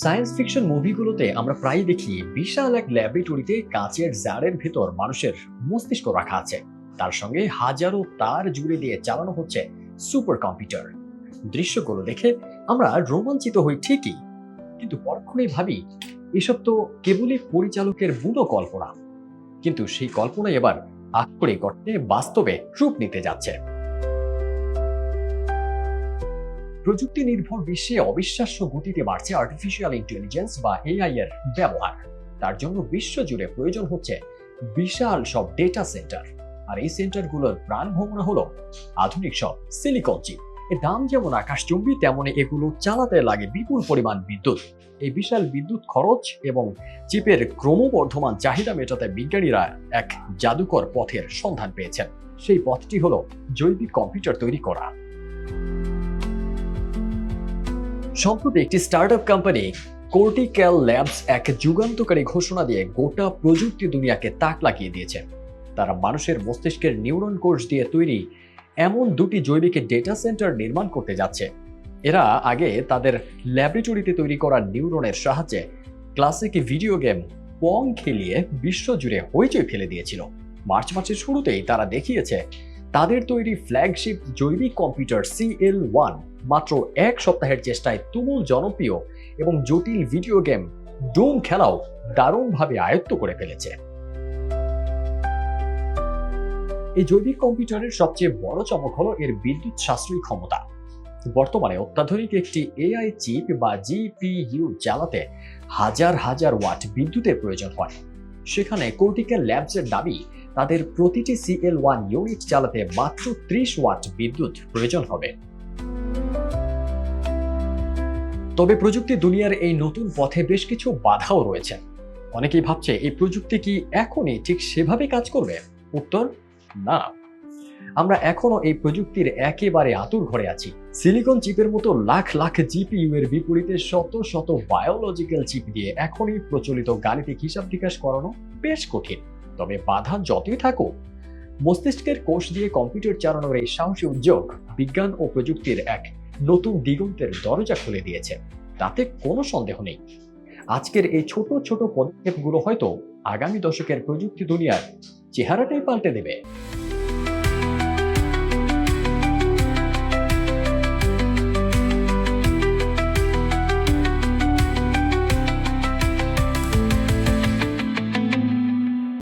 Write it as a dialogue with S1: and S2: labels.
S1: Science fiction মুভিগুলোতে আমরা প্রায়ই দেখি বিশাল এক ল্যাবরেটরিতে কাচের জারের ভেতর মানুষের মস্তিষ্ক রাখা আছে। তার সঙ্গে হাজারো তার জুড়ে দিয়ে চালানো হচ্ছে সুপার কম্পিউটার। দৃশ্যগুলো দেখে আমরা রোমাঞ্চিত হই ঠিকই, কিন্তু পরক্ষণেই ভাবি এসব তো কেবলই পরিচালকের বুনো কল্পনা। কিন্তু সেই কল্পনাই এবার আক্ষরিক অর্থে বাস্তবে রূপ নিতে যাচ্ছে। প্রযুক্তি নির্ভর বিশ্বে অবিশ্বাস্য গতিতে বাড়ছে আর্টিফিশিয়াল ইন্টেলিজেন্স বা এআই এর ব্যবহার। তার জন্য বিশ্বজুড়ে প্রয়োজন হচ্ছে বিশাল সব ডেটা সেন্টার। আর এই সেন্টারগুলোর প্রাণ ভোমরা হলো আধুনিক সব সিলিকন চিপ। এর দাম যেমন আকাশচুম্বী, তেমনি এগুলো চালাতে লাগে বিপুল পরিমাণ বিদ্যুৎ। এই বিশাল বিদ্যুৎ খরচ এবং চিপের ক্রমবর্ধমান চাহিদা মেটাতে বিজ্ঞানীরা এক জাদুকর পথের সন্ধান পেয়েছেন। সেই পথটি হলো জৈবিক কম্পিউটার তৈরি করা। সম্প্রতি একটি স্টার্টআপ কোম্পানি কোর্টিক্যাল ল্যাবস এক যুগান্তকারী ঘোষণা দিয়ে গোটা প্রযুক্তি দুনিয়াকে তাক লাগিয়ে দিয়েছে। তারা মানুষের মস্তিষ্কের নিউরন কোষ দিয়ে তৈরি এমন দুটি জৈবিক ডেটা সেন্টার নির্মাণ করতে যাচ্ছে। এরা আগে তাদের ল্যাবরেটরিতে তৈরি করা নিউরনের সাহায্যে ক্লাসিক ভিডিও গেম পং খেলিয়ে বিশ্বজুড়ে হইচই ফেলে দিয়েছিল। মার্চ মাসের শুরুতেই তারা দেখিয়েছে তাদের তৈরি ফ্ল্যাগশিপ জৈবিক কম্পিউটার CL1 মাত্র এক সপ্তাহের চেষ্টায় তুমুল জনপ্রিয় এবং জটিল ভিডিও গেম ডুম খেলাও দারুণভাবে আয়ত্ত করে ফেলেছে। এই জৈবিক কম্পিউটারের সবচেয়ে বড় চমক হলো এর বিদ্যুৎ সাশ্রয়ী ক্ষমতা। বর্তমানে অত্যাধুনিক একটি AI চিপ বা GPU চালাতে হাজার হাজার ওয়াট বিদ্যুতের প্রয়োজন হয়। সেখানে কোর্টিক্যাল ল্যাবসের দাবি তাদের প্রতিটি CL1 ইউনিট চালাতে মাত্র 30 ওয়াট বিদ্যুৎ প্রয়োজন হবে। তবে প্রযুক্তি দুনিয়ার এই নতুন পথে বেশ কিছু বাধাও রয়েছে। অনেকেই ভাবছে এই প্রযুক্তি কি এখনই ঠিক সেভাবে কাজ করবে? উত্তর, না। আমরা এখনো এই প্রযুক্তির একেবারে আতুর ঘরে আছি। সিলিকন চিপের মতো লাখ লাখ GPU এর বিপরীতে শত শত বায়োলজিক্যাল চিপ দিয়ে এখনই প্রচলিত গাণিতিক হিসাব নিকাশ করানো বেশ কঠিন। তবে বাধা যতই থাকুক, মস্তিষ্কের কোষ দিয়ে কম্পিউটার চালানোর এই সাহসী উদ্যোগ বিজ্ঞান ও প্রযুক্তির এক নতুন দিগন্তের দরজা খুলে দিয়েছে, তাতে কোনো সন্দেহ নেই। আজকের এই ছোট ছোট পদক্ষেপগুলো হয়তো আগামী দশকের প্রযুক্তি দুনিয়ার চেহারাটাই পাল্টে দেবে।